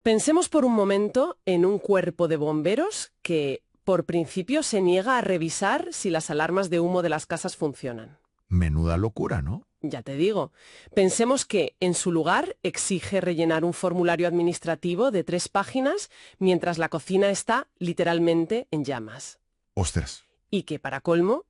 Pensemos por un momento en un cuerpo de bomberos que, por principio, se niega a revisar si las alarmas de humo de las casas funcionan. Menuda locura, ¿no? Ya te digo, pensemos que, en su lugar, exige rellenar un formulario administrativo de 3 páginas mientras la cocina está literalmente en llamas. Ostras. Y que, para colmo,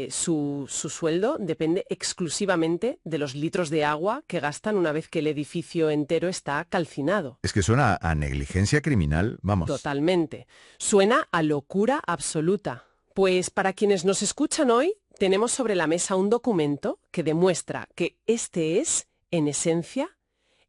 su sueldo depende exclusivamente de los litros de agua que gastan una vez que el edificio entero está calcinado. Es que suena a negligencia criminal, vamos. Totalmente. Suena a locura absoluta. Pues para quienes nos escuchan hoy, tenemos sobre la mesa un documento que demuestra que este es, en esencia,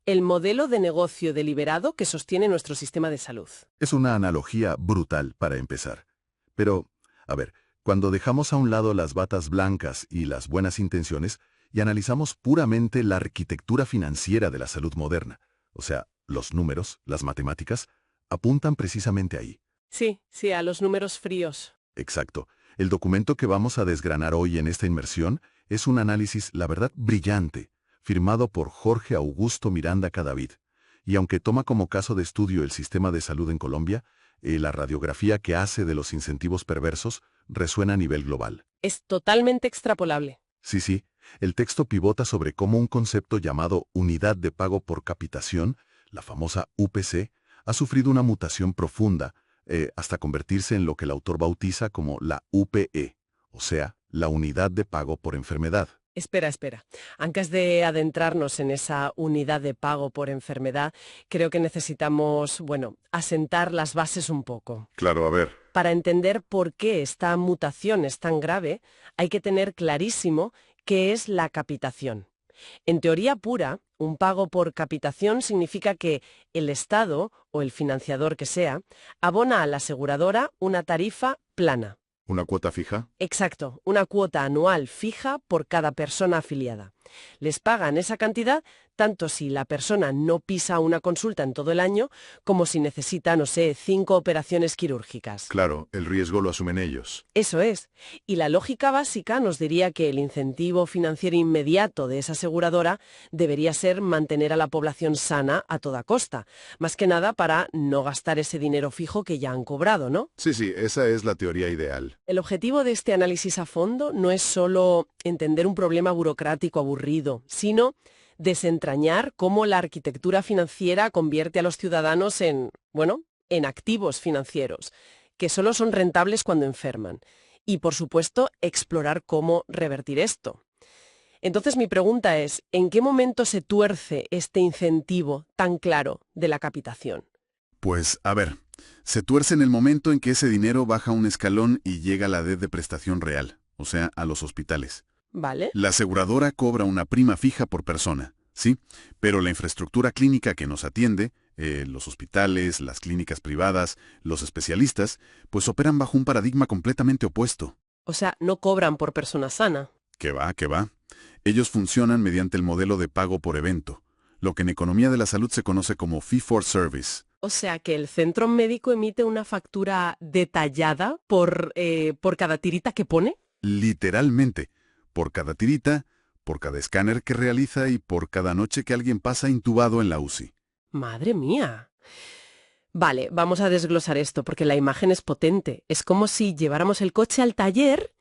el modelo de negocio deliberado que sostiene nuestro sistema de salud. Es una analogía brutal para empezar. Pero, a ver, cuando dejamos a un lado las batas blancas y las buenas intenciones y analizamos puramente la arquitectura financiera de la salud moderna, o sea, los números, las matemáticas, apuntan precisamente ahí. Sí, a los números fríos. Exacto. El documento que vamos a desgranar hoy en esta inmersión es un análisis, la verdad, brillante, firmado por Jorge Augusto Miranda Cadavid. Y aunque toma como caso de estudio el sistema de salud en Colombia, la radiografía que hace de los incentivos perversos resuena a nivel global. Es totalmente extrapolable. Sí, el texto pivota sobre cómo un concepto llamado unidad de pago por capitación, la famosa UPC, ha sufrido una mutación profunda, hasta convertirse en lo que el autor bautiza como la UPE, o sea, la unidad de pago por enfermedad. Espera. Antes de adentrarnos en esa unidad de pago por enfermedad, creo que necesitamos, asentar las bases un poco. Claro, a ver. Para entender por qué esta mutación es tan grave, hay que tener clarísimo qué es la capitación. En teoría pura, un pago por capitación significa que el Estado, o el financiador que sea, abona a la aseguradora una tarifa plana. ¿Una cuota fija? Exacto, una cuota anual fija por cada persona afiliada. Les pagan esa cantidad tanto si la persona no pisa una consulta en todo el año como si necesita, 5 operaciones quirúrgicas. Claro, el riesgo lo asumen ellos. Eso es. Y la lógica básica nos diría que el incentivo financiero inmediato de esa aseguradora debería ser mantener a la población sana a toda costa, más que nada para no gastar ese dinero fijo que ya han cobrado, ¿no? Sí, esa es la teoría ideal. El objetivo de este análisis a fondo no es solo entender un problema burocrático aburrido, sino desentrañar cómo la arquitectura financiera convierte a los ciudadanos en activos financieros, que solo son rentables cuando enferman. Y, por supuesto, explorar cómo revertir esto. Entonces, mi pregunta es, ¿en qué momento se tuerce este incentivo tan claro de la capitación? Pues, a ver, se tuerce en el momento en que ese dinero baja un escalón y llega a la de prestación real, o sea, a los hospitales. ¿Vale? La aseguradora cobra una prima fija por persona, ¿sí? Pero la infraestructura clínica que nos atiende, los hospitales, las clínicas privadas, los especialistas, pues operan bajo un paradigma completamente opuesto. O sea, no cobran por persona sana. ¿Qué va? Ellos funcionan mediante el modelo de pago por evento, lo que en economía de la salud se conoce como fee for service. O sea, que el centro médico emite una factura detallada por cada tirita que pone. Literalmente, por cada tirita, por cada escáner que realiza y por cada noche que alguien pasa intubado en la UCI. ¡Madre mía! Vale, vamos a desglosar esto porque la imagen es potente. Es como si lleváramos el coche al taller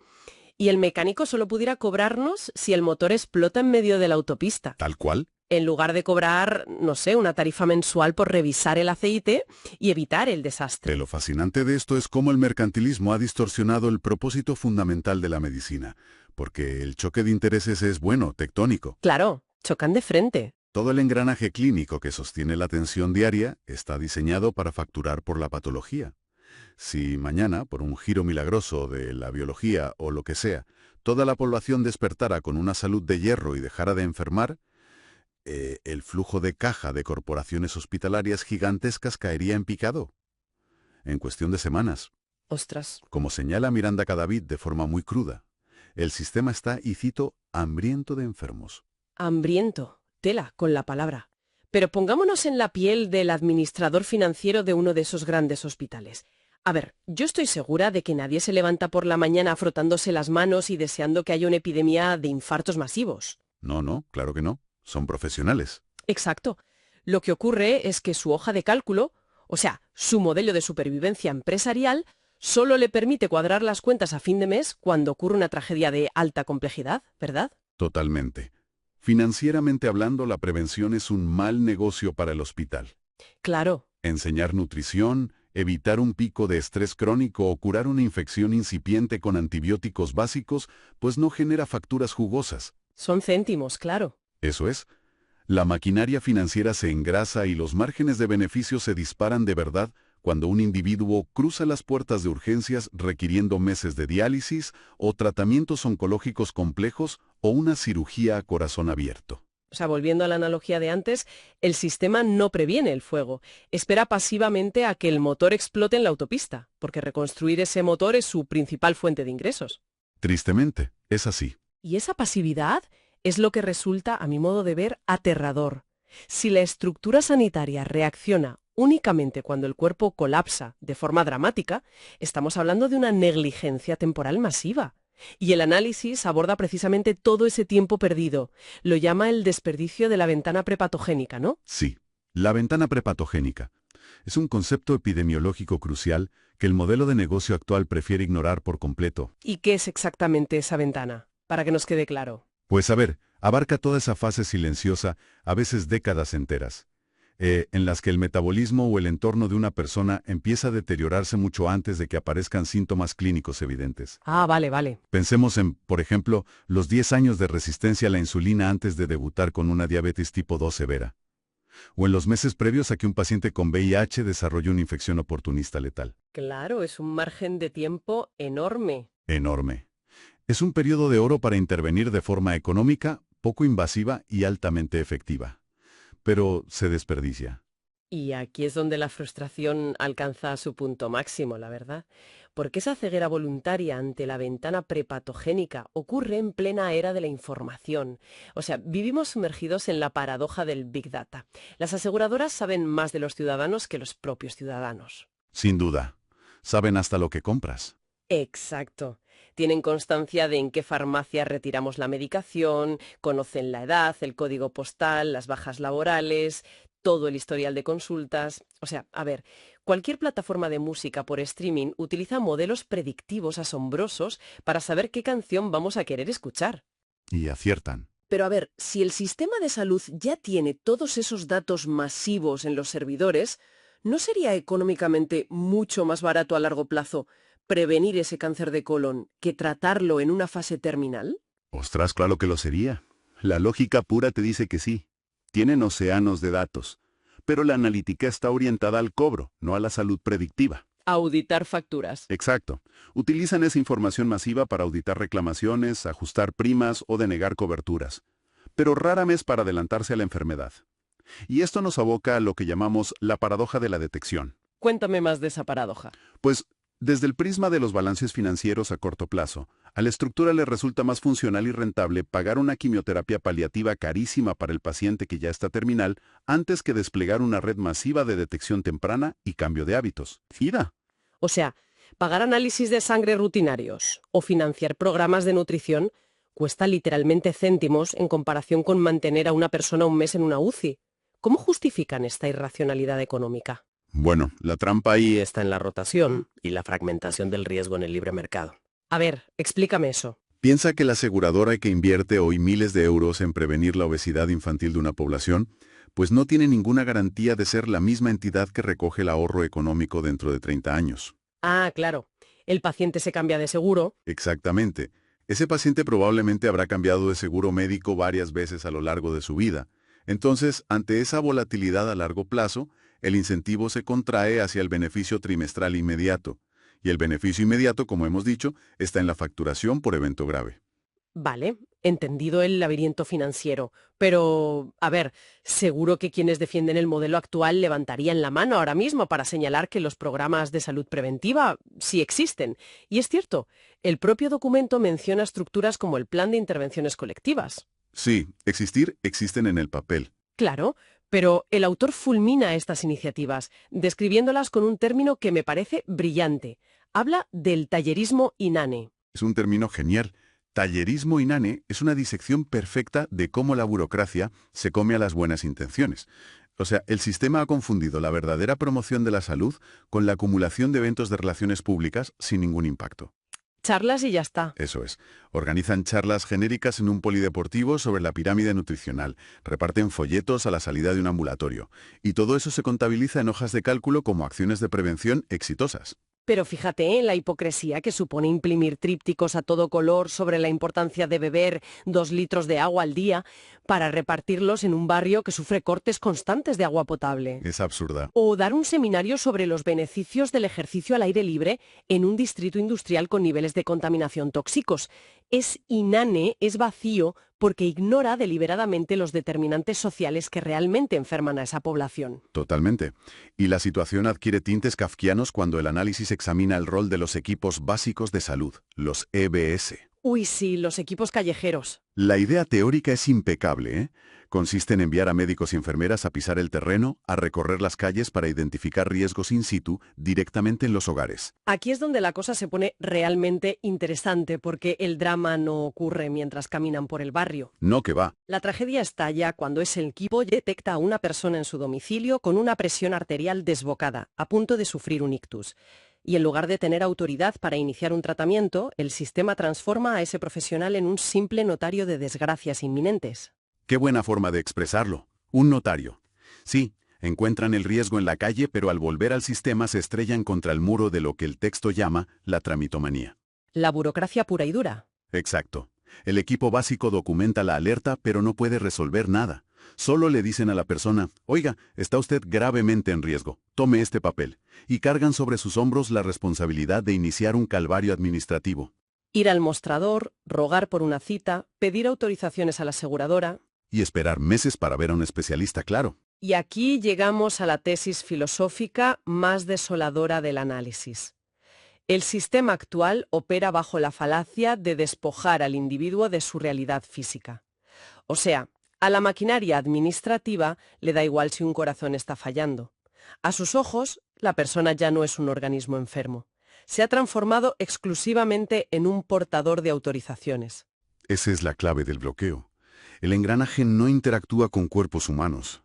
y el mecánico solo pudiera cobrarnos si el motor explota en medio de la autopista. ¿Tal cual? En lugar de cobrar, una tarifa mensual por revisar el aceite y evitar el desastre. Lo fascinante de esto es cómo el mercantilismo ha distorsionado el propósito fundamental de la medicina, porque el choque de intereses es tectónico. Claro, chocan de frente. Todo el engranaje clínico que sostiene la atención diaria está diseñado para facturar por la patología. Si mañana, por un giro milagroso de la biología o lo que sea, toda la población despertara con una salud de hierro y dejara de enfermar, el flujo de caja de corporaciones hospitalarias gigantescas caería en picado. En cuestión de semanas. Ostras. Como señala Miranda Cadavid de forma muy cruda, el sistema está, y cito, hambriento de enfermos. Hambriento. Tela con la palabra. Pero pongámonos en la piel del administrador financiero de uno de esos grandes hospitales. A ver, yo estoy segura de que nadie se levanta por la mañana frotándose las manos y deseando que haya una epidemia de infartos masivos. No, claro que no. Son profesionales. Exacto. Lo que ocurre es que su hoja de cálculo, O sea, su modelo de supervivencia empresarial solo le permite cuadrar las cuentas a fin de mes cuando ocurre una tragedia de alta complejidad, ¿verdad? Totalmente. Financieramente hablando, la prevención es un mal negocio para el hospital. Claro. Enseñar nutrición, evitar un pico de estrés crónico o curar una infección incipiente con antibióticos básicos, pues no genera facturas jugosas. Son céntimos, claro. Eso es. La maquinaria financiera se engrasa y los márgenes de beneficio se disparan de verdad cuando un individuo cruza las puertas de urgencias requiriendo meses de diálisis o tratamientos oncológicos complejos o una cirugía a corazón abierto. O sea, volviendo a la analogía de antes, el sistema no previene el fuego, espera pasivamente a que el motor explote en la autopista, porque reconstruir ese motor es su principal fuente de ingresos. Tristemente, es así. Y esa pasividad es lo que resulta, a mi modo de ver, aterrador. Si la estructura sanitaria reacciona únicamente cuando el cuerpo colapsa de forma dramática, estamos hablando de una negligencia temporal masiva. Y el análisis aborda precisamente todo ese tiempo perdido. Lo llama el desperdicio de la ventana prepatogénica, ¿no? Sí, la ventana prepatogénica. Es un concepto epidemiológico crucial que el modelo de negocio actual prefiere ignorar por completo. ¿Y qué es exactamente esa ventana? Para que nos quede claro. Pues a ver, abarca toda esa fase silenciosa, a veces décadas enteras, en las que el metabolismo o el entorno de una persona empieza a deteriorarse mucho antes de que aparezcan síntomas clínicos evidentes. Ah, vale. Pensemos en, por ejemplo, los 10 años de resistencia a la insulina antes de debutar con una diabetes tipo 2 severa. O en los meses previos a que un paciente con VIH desarrolle una infección oportunista letal. Claro, es un margen de tiempo enorme. Enorme. Es un periodo de oro para intervenir de forma económica, poco invasiva y altamente efectiva. Pero se desperdicia. Y aquí es donde la frustración alcanza su punto máximo, la verdad. Porque esa ceguera voluntaria ante la ventana prepatogénica ocurre en plena era de la información. O sea, vivimos sumergidos en la paradoja del Big Data. Las aseguradoras saben más de los ciudadanos que los propios ciudadanos. Sin duda. Saben hasta lo que compras. Exacto. Tienen constancia de en qué farmacia retiramos la medicación, conocen la edad, el código postal, las bajas laborales, todo el historial de consultas. O sea, a ver, cualquier plataforma de música por streaming utiliza modelos predictivos asombrosos para saber qué canción vamos a querer escuchar. Y aciertan. Pero a ver, si el sistema de salud ya tiene todos esos datos masivos en los servidores, ¿no sería económicamente mucho más barato a largo plazo prevenir ese cáncer de colon que tratarlo en una fase terminal? Ostras, claro que lo sería. La lógica pura te dice que sí. Tienen océanos de datos. Pero la analítica está orientada al cobro, no a la salud predictiva. Auditar facturas. Exacto. Utilizan esa información masiva para auditar reclamaciones, ajustar primas o denegar coberturas. Pero rara vez para adelantarse a la enfermedad. Y esto nos aboca a lo que llamamos la paradoja de la detección. Cuéntame más de esa paradoja. Pues, desde el prisma de los balances financieros a corto plazo, a la estructura le resulta más funcional y rentable pagar una quimioterapia paliativa carísima para el paciente que ya está terminal antes que desplegar una red masiva de detección temprana y cambio de hábitos. ¡Ida! O sea, pagar análisis de sangre rutinarios o financiar programas de nutrición cuesta literalmente céntimos en comparación con mantener a una persona un mes en una UCI. ¿Cómo justifican esta irracionalidad económica? Bueno, la trampa ahí Y está en la rotación y la fragmentación del riesgo en el libre mercado. A ver, explícame eso. Piensa que la aseguradora que invierte hoy miles de euros en prevenir la obesidad infantil de una población, pues no tiene ninguna garantía de ser la misma entidad que recoge el ahorro económico dentro de 30 años. Ah, claro. El paciente se cambia de seguro. Exactamente. Ese paciente probablemente habrá cambiado de seguro médico varias veces a lo largo de su vida. Entonces, ante esa volatilidad a largo plazo, el incentivo se contrae hacia el beneficio trimestral inmediato. Y el beneficio inmediato, como hemos dicho, está en la facturación por evento grave. Vale, entendido el laberinto financiero. Pero, a ver, seguro que quienes defienden el modelo actual levantarían la mano ahora mismo para señalar que los programas de salud preventiva sí existen. Y es cierto, el propio documento menciona estructuras como el plan de intervenciones colectivas. Sí, existen en el papel. Claro, pero el autor fulmina estas iniciativas, describiéndolas con un término que me parece brillante. Habla del tallerismo inane. Es un término genial. Tallerismo inane es una disección perfecta de cómo la burocracia se come a las buenas intenciones. O sea, el sistema ha confundido la verdadera promoción de la salud con la acumulación de eventos de relaciones públicas sin ningún impacto. Charlas y ya está. Eso es. Organizan charlas genéricas en un polideportivo sobre la pirámide nutricional, reparten folletos a la salida de un ambulatorio, y todo eso se contabiliza en hojas de cálculo como acciones de prevención exitosas. Pero fíjate en la hipocresía que supone imprimir trípticos a todo color sobre la importancia de beber 2 litros de agua al día para repartirlos en un barrio que sufre cortes constantes de agua potable. Es absurda. O dar un seminario sobre los beneficios del ejercicio al aire libre en un distrito industrial con niveles de contaminación tóxicos. Es inane, es vacío, porque ignora deliberadamente los determinantes sociales que realmente enferman a esa población. Totalmente. Y la situación adquiere tintes kafkianos cuando el análisis examina el rol de los equipos básicos de salud, los EBS. Uy, sí, los equipos callejeros. La idea teórica es impecable, ¿eh? Consiste en enviar a médicos y enfermeras a pisar el terreno, a recorrer las calles para identificar riesgos in situ directamente en los hogares. Aquí es donde la cosa se pone realmente interesante, porque el drama no ocurre mientras caminan por el barrio. No que va. La tragedia estalla cuando ese equipo detecta a una persona en su domicilio con una presión arterial desbocada, a punto de sufrir un ictus. Y en lugar de tener autoridad para iniciar un tratamiento, el sistema transforma a ese profesional en un simple notario de desgracias inminentes. Qué buena forma de expresarlo. Un notario. Sí, encuentran el riesgo en la calle, pero al volver al sistema se estrellan contra el muro de lo que el texto llama la tramitomanía. La burocracia pura y dura. Exacto. El equipo básico documenta la alerta, pero no puede resolver nada. Solo le dicen a la persona, oiga, está usted gravemente en riesgo, tome este papel, y cargan sobre sus hombros la responsabilidad de iniciar un calvario administrativo. Ir al mostrador, rogar por una cita, pedir autorizaciones a la aseguradora. Y esperar meses para ver a un especialista, claro. Y aquí llegamos a la tesis filosófica más desoladora del análisis. El sistema actual opera bajo la falacia de despojar al individuo de su realidad física. O sea, a la maquinaria administrativa le da igual si un corazón está fallando. A sus ojos, la persona ya no es un organismo enfermo. Se ha transformado exclusivamente en un portador de autorizaciones. Esa es la clave del bloqueo. El engranaje no interactúa con cuerpos humanos,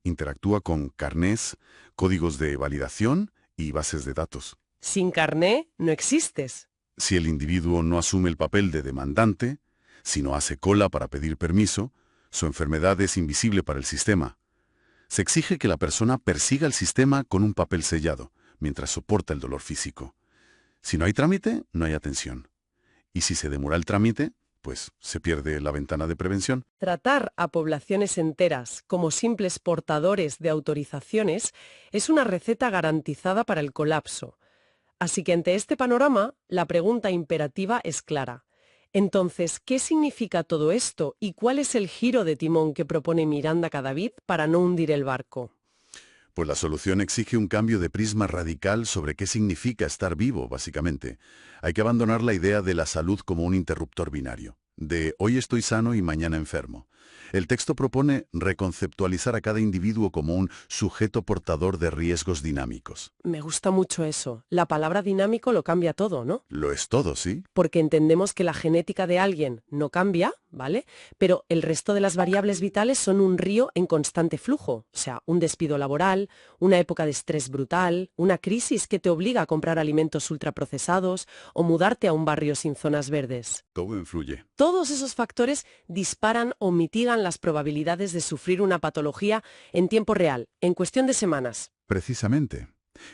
interactúa con carnés, códigos de validación y bases de datos. Sin carné, no existes. Si el individuo no asume el papel de demandante, si no hace cola para pedir permiso, su enfermedad es invisible para el sistema. Se exige que la persona persiga el sistema con un papel sellado, mientras soporta el dolor físico. Si no hay trámite, no hay atención. Y si se demora el trámite, pues se pierde la ventana de prevención. Tratar a poblaciones enteras como simples portadores de autorizaciones es una receta garantizada para el colapso. Así que ante este panorama, la pregunta imperativa es clara. Entonces, ¿qué significa todo esto y cuál es el giro de timón que propone Miranda Cadavid para no hundir el barco? Pues la solución exige un cambio de prisma radical sobre qué significa estar vivo, básicamente. Hay que abandonar la idea de la salud como un interruptor binario, de hoy estoy sano y mañana enfermo. El texto propone reconceptualizar a cada individuo como un sujeto portador de riesgos dinámicos. Me gusta mucho eso. La palabra dinámico lo cambia todo, ¿no? Lo es todo, ¿sí? Porque entendemos que la genética de alguien no cambia, ¿vale? Pero el resto de las variables vitales son un río en constante flujo. O sea, un despido laboral, una época de estrés brutal, una crisis que te obliga a comprar alimentos ultraprocesados o mudarte a un barrio sin zonas verdes. Todo influye. Todos esos factores disparan o mitigan las probabilidades de sufrir una patología en tiempo real, en cuestión de semanas. Precisamente.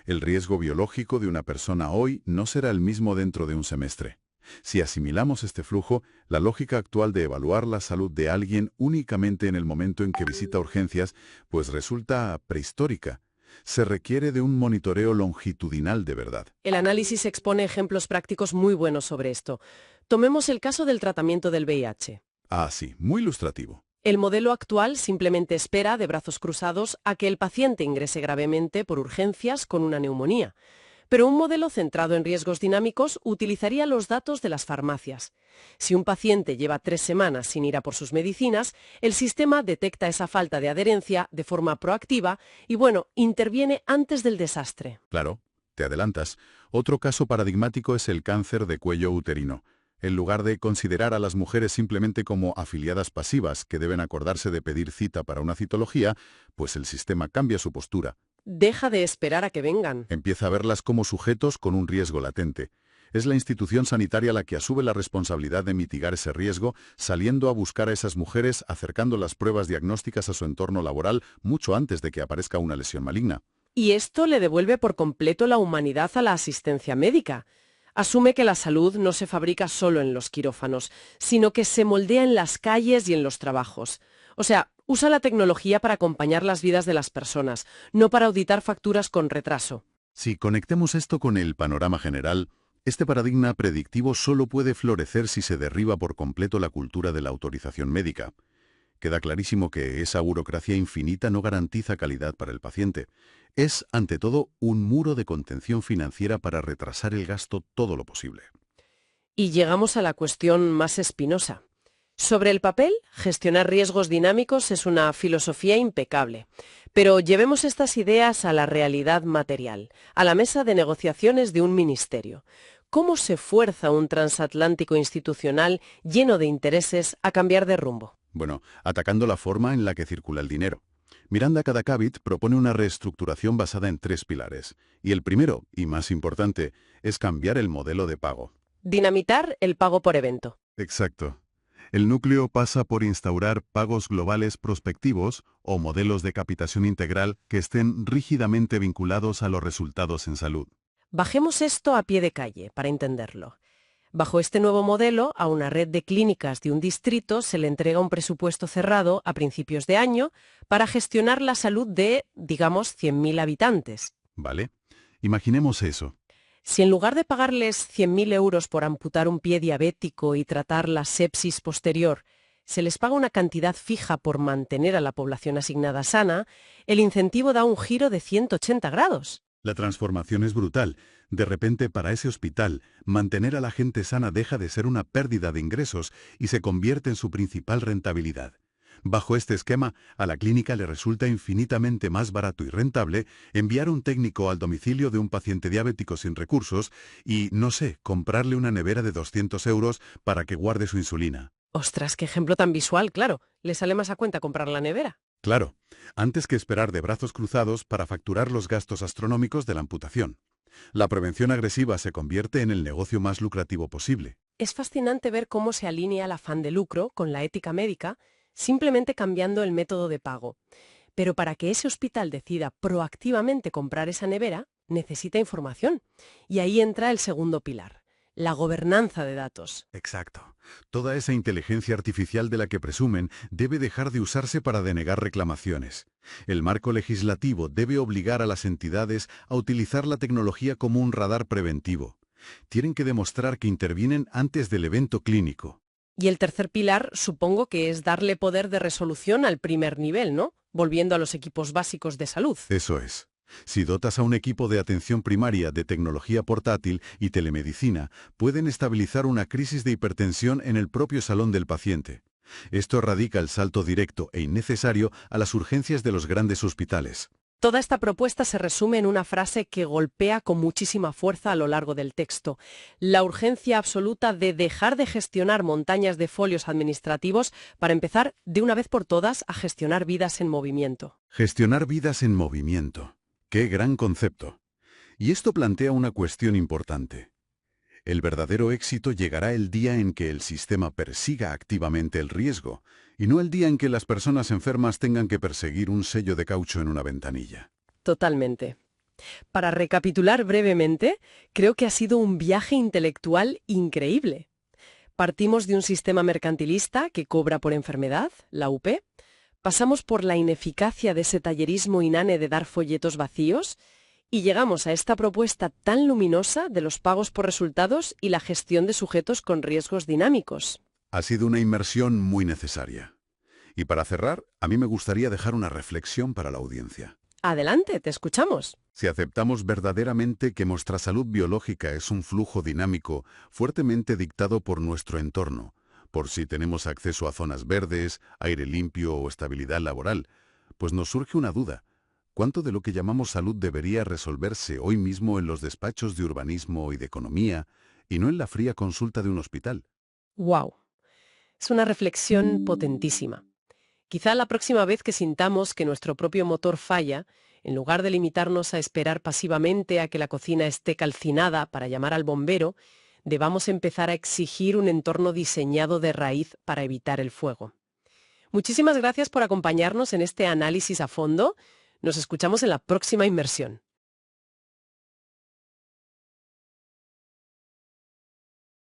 El riesgo biológico de una persona hoy no será el mismo dentro de un semestre. Si asimilamos este flujo, la lógica actual de evaluar la salud de alguien únicamente en el momento en que visita urgencias, pues resulta prehistórica. Se requiere de un monitoreo longitudinal de verdad. El análisis expone ejemplos prácticos muy buenos sobre esto. Tomemos el caso del tratamiento del VIH. Ah, sí, muy ilustrativo. El modelo actual simplemente espera, de brazos cruzados, a que el paciente ingrese gravemente por urgencias con una neumonía. Pero un modelo centrado en riesgos dinámicos utilizaría los datos de las farmacias. Si un paciente lleva 3 semanas sin ir a por sus medicinas, el sistema detecta esa falta de adherencia de forma proactiva y, interviene antes del desastre. Claro, te adelantas. Otro caso paradigmático es el cáncer de cuello uterino. En lugar de considerar a las mujeres simplemente como afiliadas pasivas que deben acordarse de pedir cita para una citología, pues el sistema cambia su postura. Deja de esperar a que vengan. Empieza a verlas como sujetos con un riesgo latente. Es la institución sanitaria la que asume la responsabilidad de mitigar ese riesgo, saliendo a buscar a esas mujeres, acercando las pruebas diagnósticas a su entorno laboral mucho antes de que aparezca una lesión maligna. Y esto le devuelve por completo la humanidad a la asistencia médica. Asume que la salud no se fabrica solo en los quirófanos, sino que se moldea en las calles y en los trabajos. O sea, usa la tecnología para acompañar las vidas de las personas, no para auditar facturas con retraso. Si conectemos esto con el panorama general, este paradigma predictivo solo puede florecer si se derriba por completo la cultura de la autorización médica. Queda clarísimo que esa burocracia infinita no garantiza calidad para el paciente. Es, ante todo, un muro de contención financiera para retrasar el gasto todo lo posible. Y llegamos a la cuestión más espinosa. Sobre el papel, gestionar riesgos dinámicos es una filosofía impecable. Pero llevemos estas ideas a la realidad material, a la mesa de negociaciones de un ministerio. ¿Cómo se fuerza un transatlántico institucional lleno de intereses a cambiar de rumbo? Bueno, atacando la forma en la que circula el dinero. Miranda Kadakabit propone una reestructuración basada en 3 pilares. Y el primero, y más importante, es cambiar el modelo de pago. Dinamitar el pago por evento. Exacto. El núcleo pasa por instaurar pagos globales prospectivos o modelos de capitación integral que estén rígidamente vinculados a los resultados en salud. Bajemos esto a pie de calle para entenderlo. Bajo este nuevo modelo, a una red de clínicas de un distrito se le entrega un presupuesto cerrado a principios de año para gestionar la salud de, digamos, 100.000 habitantes. ¿Vale? Imaginemos eso. Si en lugar de pagarles 100.000 euros por amputar un pie diabético y tratar la sepsis posterior, se les paga una cantidad fija por mantener a la población asignada sana, el incentivo da un giro de 180 grados. La transformación es brutal. De repente, para ese hospital, mantener a la gente sana deja de ser una pérdida de ingresos y se convierte en su principal rentabilidad. Bajo este esquema, a la clínica le resulta infinitamente más barato y rentable enviar un técnico al domicilio de un paciente diabético sin recursos y, no sé, comprarle una nevera de 200 euros para que guarde su insulina. Ostras, qué ejemplo tan visual, claro. Le sale más a cuenta comprar la nevera. Claro, antes que esperar de brazos cruzados para facturar los gastos astronómicos de la amputación. La prevención agresiva se convierte en el negocio más lucrativo posible. Es fascinante ver cómo se alinea el afán de lucro con la ética médica, simplemente cambiando el método de pago. Pero para que ese hospital decida proactivamente comprar esa nevera, necesita información. Y ahí entra el segundo pilar, la gobernanza de datos. Exacto. Toda esa inteligencia artificial de la que presumen debe dejar de usarse para denegar reclamaciones. El marco legislativo debe obligar a las entidades a utilizar la tecnología como un radar preventivo. Tienen que demostrar que intervienen antes del evento clínico. Y el tercer pilar supongo que es darle poder de resolución al primer nivel, ¿no? Volviendo a los equipos básicos de salud. Eso es. Si dotas a un equipo de atención primaria de tecnología portátil y telemedicina, pueden estabilizar una crisis de hipertensión en el propio salón del paciente. Esto radica el salto directo e innecesario a las urgencias de los grandes hospitales. Toda esta propuesta se resume en una frase que golpea con muchísima fuerza a lo largo del texto. La urgencia absoluta de dejar de gestionar montañas de folios administrativos para empezar de una vez por todas a gestionar vidas en movimiento. Gestionar vidas en movimiento. ¡Qué gran concepto! Y esto plantea una cuestión importante. El verdadero éxito llegará el día en que el sistema persiga activamente el riesgo, y no el día en que las personas enfermas tengan que perseguir un sello de caucho en una ventanilla. Totalmente. Para recapitular brevemente, creo que ha sido un viaje intelectual increíble. Partimos de un sistema mercantilista que cobra por enfermedad, la UP, pasamos por la ineficacia de ese tallerismo inane de dar folletos vacíos y llegamos a esta propuesta tan luminosa de los pagos por resultados y la gestión de sujetos con riesgos dinámicos. Ha sido una inmersión muy necesaria. Y para cerrar, a mí me gustaría dejar una reflexión para la audiencia. Adelante, te escuchamos. Si aceptamos verdaderamente que nuestra salud biológica es un flujo dinámico fuertemente dictado por nuestro entorno, por si tenemos acceso a zonas verdes, aire limpio o estabilidad laboral, pues nos surge una duda. ¿Cuánto de lo que llamamos salud debería resolverse hoy mismo en los despachos de urbanismo y de economía, y no en la fría consulta de un hospital. ¡Wow! Es una reflexión potentísima. Quizá la próxima vez que sintamos que nuestro propio motor falla, en lugar de limitarnos a esperar pasivamente a que la cocina esté calcinada para llamar al bombero, debamos empezar a exigir un entorno diseñado de raíz para evitar el fuego. Muchísimas gracias por acompañarnos en este análisis a fondo. Nos escuchamos en la próxima inmersión.